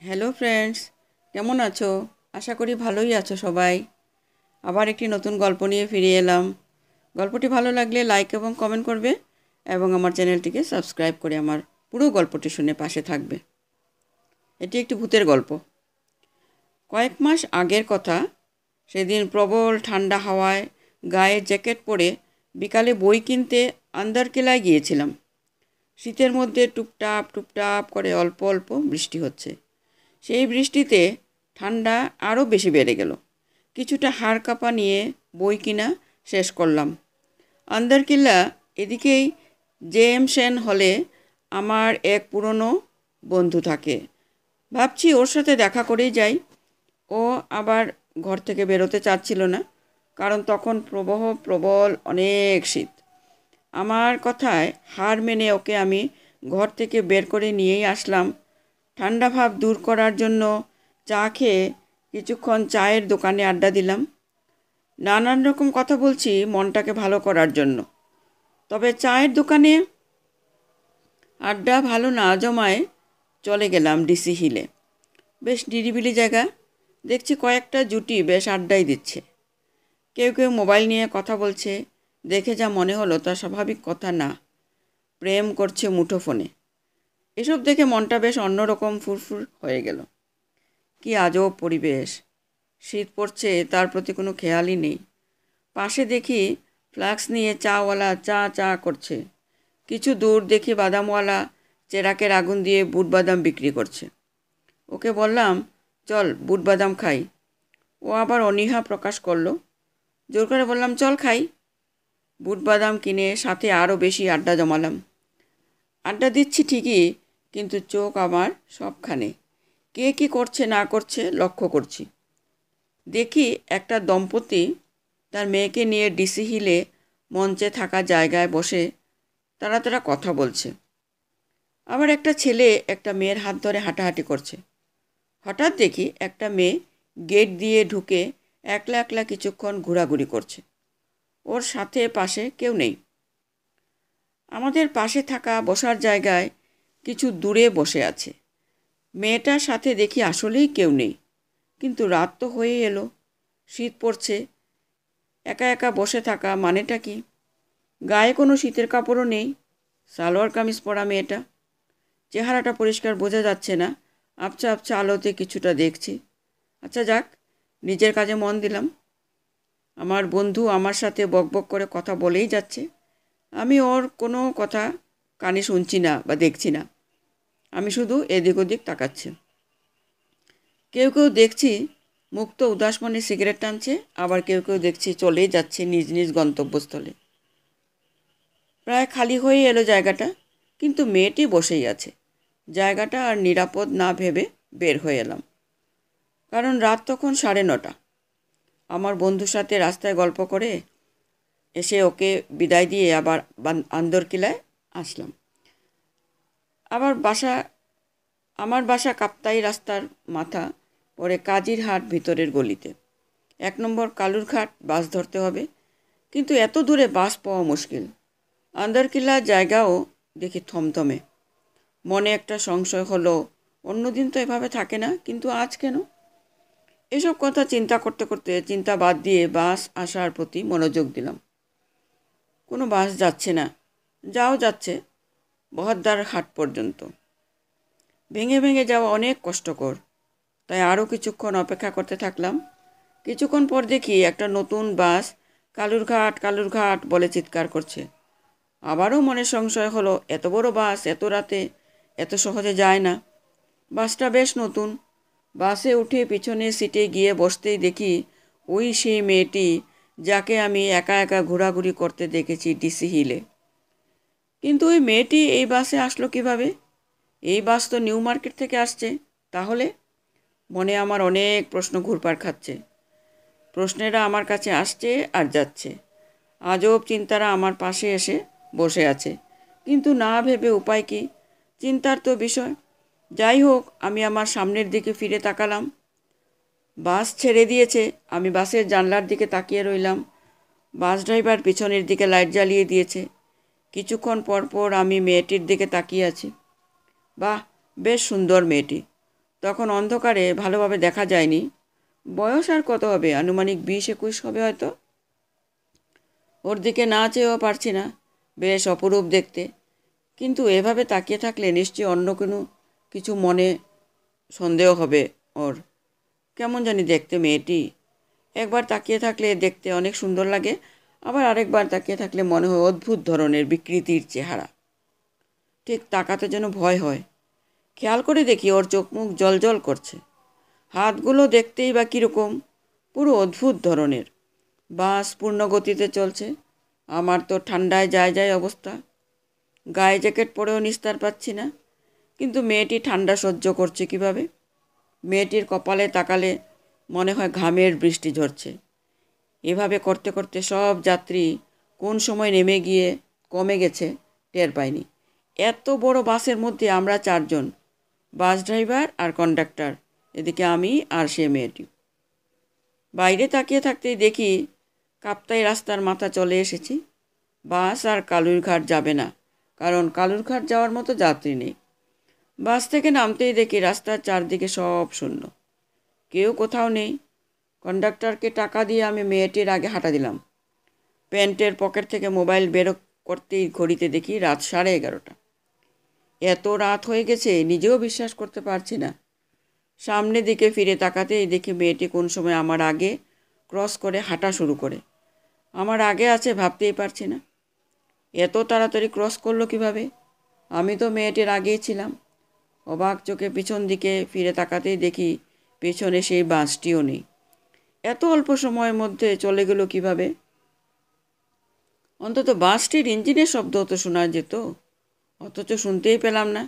Hello friends, কেমন আছো? আশা করি ভালোই আছো সবাই। আবার একটি নতুন গল্প নিয়ে ফিরে এলাম। গল্পটি ভালো লাগলে লাইক এবং কমেন্ট করবে এবং আমার চ্যানেলটিকে সাবস্ক্রাইব করে আমার পুরো গল্পটি শুনে পাশে থাকবে। এটি একটি ভূতের গল্প। কয়েক মাস আগের কথা। সেদিন প্রবল ঠান্ডা হাওয়ায় গায়ে জ্যাকেট পরে বিকালে বই কিনতে আন্দারকেলায় গিয়েছিলাম। শীতের মধ্যে টুপটাপ টুপটাপ করে অল্প অল্প বৃষ্টি হচ্ছে। সেই বৃষ্টিতে ঠান্ডা আরও বেশি বেড়ে গেল। কিছুটা হাড় কাঁপা নিয়ে বই কিনা শেষ করলাম। আন্দারকিল্লা এদিকেই জেএম সেন হলে আমার এক পুরনো বন্ধু থাকে। ভাবছি ওর সাথে দেখা করেই যাই। ও আবার ঘর থেকে বেরোতে চাচ্ছিল না, কারণ তখন প্রবল অনেক শীত। আমার কথায় হার মেনে ওকে আমি ঘর থেকে বের করে নিয়েই আসলাম। ঠান্ডা ভাব দূর করার জন্য চা খেয়ে কিছুক্ষণ চায়ের দোকানে আড্ডা দিলাম। নানান রকম কথা বলছি মনটাকে ভালো করার জন্য। তবে চায়ের দোকানে আড্ডা ভালো না জমায় চলে গেলাম ডিসি হিলে। বেশ নিরিবিলি জায়গা। দেখছি কয়েকটা জুটি বেশ আড্ডাই দিচ্ছে। কেউ কেউ মোবাইল নিয়ে কথা বলছে। দেখে যা মনে হলো তা স্বাভাবিক কথা না। প্রেম করছে মুঠোফোনে। এসব দেখে মনটা বেশ অন্যরকম ফুরফুর হয়ে গেল। কি আজব পরিবেশ! শীত পড়ছে তার প্রতি কোনো খেয়ালই নেই। পাশে দেখি ফ্লাক্স নিয়ে চাওয়ালা চা চা করছে। কিছু দূর দেখি বাদামওয়ালা চেরাকের আগুন দিয়ে বুট বাদাম বিক্রি করছে। ওকে বললাম, চল বুট বাদাম খাই। ও আবার অনীহা প্রকাশ করলো। জোর করে বললাম, চল খাই। বুট বাদাম কিনে সাথে আরও বেশি আড্ডা জমালাম। আড্ডা দিচ্ছি ঠিকই, কিন্তু চোখ আমার সবখানে। কে কী করছে না করছে লক্ষ্য করছি। দেখি একটা দম্পতি তার মেয়েকে নিয়ে ডিসি হিলে মঞ্চে থাকা জায়গায় বসে তারা কথা বলছে। আবার একটা ছেলে একটা মেয়ের হাত ধরে হাঁটাহাঁটি করছে। হঠাৎ দেখি একটা মেয়ে গেট দিয়ে ঢুকে একলা একলা কিছুক্ষণ ঘোরাঘুরি করছে। ওর সাথে পাশে কেউ নেই। আমাদের পাশে থাকা বসার জায়গায় কিছু দূরে বসে আছে। মেয়েটার সাথে দেখি আসলেই কেউ নেই। কিন্তু রাত তো হয়ে এলো, শীত পড়ছে। একা একা বসে থাকা মানেটা কি? গায়ে কোনো শীতের কাপড়ও নেই। সালোয়ার কামিজ পরা মেয়েটা। চেহারাটা পরিষ্কার বোঝা যাচ্ছে না। আবছা আবছা আলোতে কিছুটা দেখছি। আচ্ছা যাক, নিজের কাজে মন দিলাম। আমার বন্ধু আমার সাথে বকবক করে কথা বলেই যাচ্ছে। আমি ওর কোনো কথা কানে শুনছি না বা দেখছি না। আমি শুধু এদিক ওদিক তাকাচ্ছি। কেউ কেউ দেখছি মুক্ত উদাস মনে সিগারেট টানছে, আবার কেউ কেউ দেখছি চলেই যাচ্ছে নিজ নিজ গন্তব্যস্থলে। প্রায় খালি হয়ে এলো জায়গাটা, কিন্তু মেয়েটি বসেই আছে। জায়গাটা আর নিরাপদ না ভেবে বের হয়ে এলাম, কারণ রাত তখন 9:30। আমার বন্ধুর সাথে রাস্তায় গল্প করে এসে ওকে বিদায় দিয়ে আবার আন্দরকিলায় আসলাম। আবার আমার বাসা কাপ্তাই রাস্তার মাথা পরে কাজিরহাট ভিতরের গলিতে। 1 নম্বর কালুরঘাট বাস ধরতে হবে, কিন্তু এত দূরে বাস পাওয়া মুশকিল। আন্দরকিল্লা জায়গাও দেখি থমথমে। মনে একটা সংশয় হলো, অন্যদিন তো এভাবে থাকে না, কিন্তু আজ কেন? এসব কথা চিন্তা করতে করতে চিন্তা বাদ দিয়ে বাস আসার প্রতি মনোযোগ দিলাম। কোনো বাস যাচ্ছে না। যাও যাচ্ছে বহদ্দার হাট পর্যন্ত। ভেঙে ভেঙে যাওয়া অনেক কষ্টকর, তাই আরও কিছুক্ষণ অপেক্ষা করতে থাকলাম। কিছুক্ষণ পর দেখি একটা নতুন বাস কালুরঘাট কালুরঘাট বলে চিৎকার করছে। আবারও মনে সংশয় হলো, এত বড় বাস এত রাতে এত সহজে যায় না। বাসটা বেশ নতুন। বাসে উঠে পিছনের সিটে গিয়ে বসতেই দেখি ওই সেই মেয়েটি যাকে আমি একা একা ঘোরাঘুরি করতে দেখেছি ডিসি হিলে। কিন্তু ওই মেয়েটি এই বাসে আসলো কিভাবে? এই বাস তো নিউ মার্কেট থেকে আসছে। তাহলে মনে আমার অনেক প্রশ্ন ঘুরপাক খাচ্ছে। প্রশ্নেরা আমার কাছে আসছে আর যাচ্ছে। আজব চিন্তারা আমার পাশে এসে বসে আছে, কিন্তু না ভেবে উপায় কি? চিন্তার তো বিষয়। যাই হোক, আমি আমার সামনের দিকে ফিরে তাকালাম। বাস ছেড়ে দিয়েছে। আমি বাসের জানলার দিকে তাকিয়ে রইলাম। বাস ড্রাইভার পিছনের দিকে লাইট জ্বালিয়ে দিয়েছে। কিছুক্ষণ পর পর আমি মেয়েটির দিকে তাকিয়ে আছি। বাহ, বেশ সুন্দর মেয়েটি। তখন অন্ধকারে ভালোভাবে দেখা যায়নি। বয়স আর কত হবে, আনুমানিক 20-21 হবে হয়তো। ওর দিকে না চেয়েও পারছি না, বেশ অপরূপ দেখতে। কিন্তু এভাবে তাকিয়ে থাকলে নিশ্চয়ই অন্য কোনো কিছু মনে সন্দেহ হবে ওর। কেমন জানি দেখতে মেয়েটি। একবার তাকিয়ে থাকলে দেখতে অনেক সুন্দর লাগে, আবার আরেকবার তাকিয়ে থাকলে মনে হয় অদ্ভুত ধরনের বিকৃতির চেহারা। ঠিক তাকাতে যেন ভয় হয়। খেয়াল করে দেখি ওর চোখ মুখ জ্বলজ্বল করছে। হাতগুলো দেখতেই বা কীরকম, পুরো অদ্ভুত ধরনের। বাস পূর্ণ গতিতে চলছে। আমার তো ঠান্ডায় যায় যায় অবস্থা। গায়ে জ্যাকেট পরেও নিস্তার পাচ্ছি না। কিন্তু মেয়েটি ঠান্ডা সহ্য করছে কিভাবে? মেয়েটির কপালে তাকালে মনে হয় ঘামের বৃষ্টি ঝরছে। এভাবে করতে করতে সব যাত্রী কোন সময় নেমে গিয়ে কমে গেছে টের পাইনি। এত বড় বাসের মধ্যে আমরা 4 জন, বাস ড্রাইভার আর কন্ডাক্টর, এদিকে আমি আর সে মেয়েটি। বাইরে তাকিয়ে থাকতেই দেখি কাপ্তাই রাস্তার মাথা চলে এসেছি। বাস আর কালুরঘাট যাবে না, কারণ কালুরঘাট যাওয়ার মতো যাত্রী নেই। বাস থেকে নামতেই দেখি রাস্তার চারদিকে সব শূন্য, কেউ কোথাও নেই। কন্ডাক্টরকে টাকা দিয়ে আমি মেয়েটির আগে হাঁটা দিলাম। প্যান্টের পকেট থেকে মোবাইল বের করতেই ঘড়িতে দেখি রাত 11:30। এত রাত হয়ে গেছে নিজেও বিশ্বাস করতে পারছি না। সামনের দিকে ফিরে তাকাতেই দেখি মেয়েটি কোন সময় আমার আগে ক্রস করে হাঁটা শুরু করে। আমার আগে আছে ভাবতেই পারছি না। এত তাড়াতাড়ি ক্রস করলো কিভাবে? আমি তো মেয়েটির আগেই ছিলাম। অবাক চোখে পিছন দিকে ফিরে তাকাতেই দেখি পেছনে সেই বাসটিও নেই। এত অল্প সময়ের মধ্যে চলে গেল কিভাবে? অন্তত বাসটির ইঞ্জিনের শব্দ তো শোনা যেত, অথচ শুনতেই পেলাম না।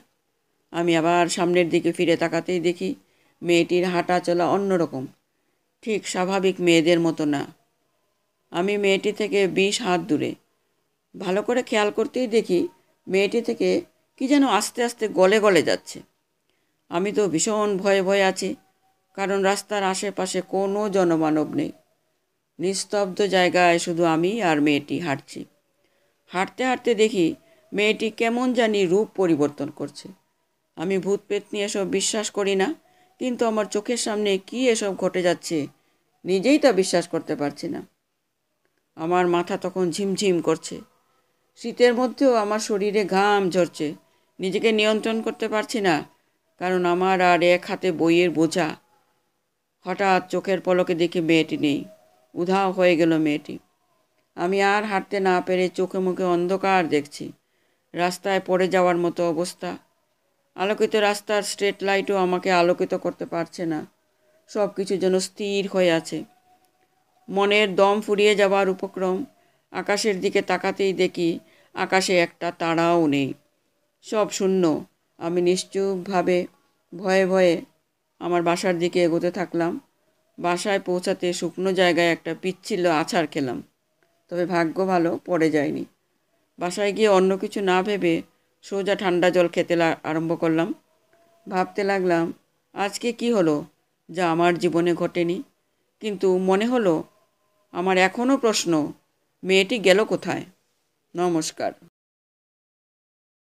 আমি আবার সামনের দিকে ফিরে তাকাতেই দেখি মেয়েটির হাঁটা চলা অন্যরকম, ঠিক স্বাভাবিক মেয়েদের মতো না। আমি মেয়েটি থেকে 20 হাত দূরে। ভালো করে খেয়াল করতেই দেখি মেয়েটি থেকে কি যেন আস্তে আস্তে গলে গলে যাচ্ছে। আমি তো ভীষণ ভয়ে ভয়ে আছি, কারণ রাস্তার আশেপাশে কোনো জনমানব নেই। নিস্তব্ধ জায়গায় শুধু আমি আর মেয়েটি হাঁটছি। হাঁটতে হাঁটতে দেখি মেয়েটি কেমন জানি রূপ পরিবর্তন করছে। আমি ভূত পেতনি এসব বিশ্বাস করি না, কিন্তু আমার চোখের সামনে কি এসব ঘটে যাচ্ছে নিজেই তা বিশ্বাস করতে পারছি না। আমার মাথা তখন ঝিমঝিম করছে। শীতের মধ্যেও আমার শরীরে ঘাম ঝরছে। নিজেকে নিয়ন্ত্রণ করতে পারছি না, কারণ আমার আর এক হাতে বইয়ের বোঝা। হঠাৎ চোখের পলকে দেখি মেয়েটি নেই, উধাও হয়ে গেল মেয়েটি। আমি আর হাঁটতে না পেরে চোখে মুখে অন্ধকার দেখছি। রাস্তায় পড়ে যাওয়ার মতো অবস্থা। আলোকিত রাস্তার স্ট্রিট লাইটও আমাকে আলোকিত করতে পারছে না। সব কিছু যেন স্থির হয়ে আছে। মনের দম ফুরিয়ে যাওয়ার উপক্রম। আকাশের দিকে তাকাতেই দেখি আকাশে একটা তারাও নেই, সব শূন্য। আমি নিশ্চুপভাবে ভয়ে ভয়ে আমার বাসার দিকে এগোতে থাকলাম। বাসায় পৌঁছাতে শুকনো জায়গায় একটা পিচ্ছিল আছাড় খেলাম, তবে ভাগ্য ভালো পড়ে যায়নি। বাসায় গিয়ে অন্য কিছু না ভেবে সোজা ঠান্ডা জল খেতে আরম্ভ করলাম। ভাবতে লাগলাম আজকে কি হলো যা আমার জীবনে ঘটেনি। কিন্তু মনে হলো আমার এখনও প্রশ্ন, মেয়েটি গেল কোথায়? নমস্কার।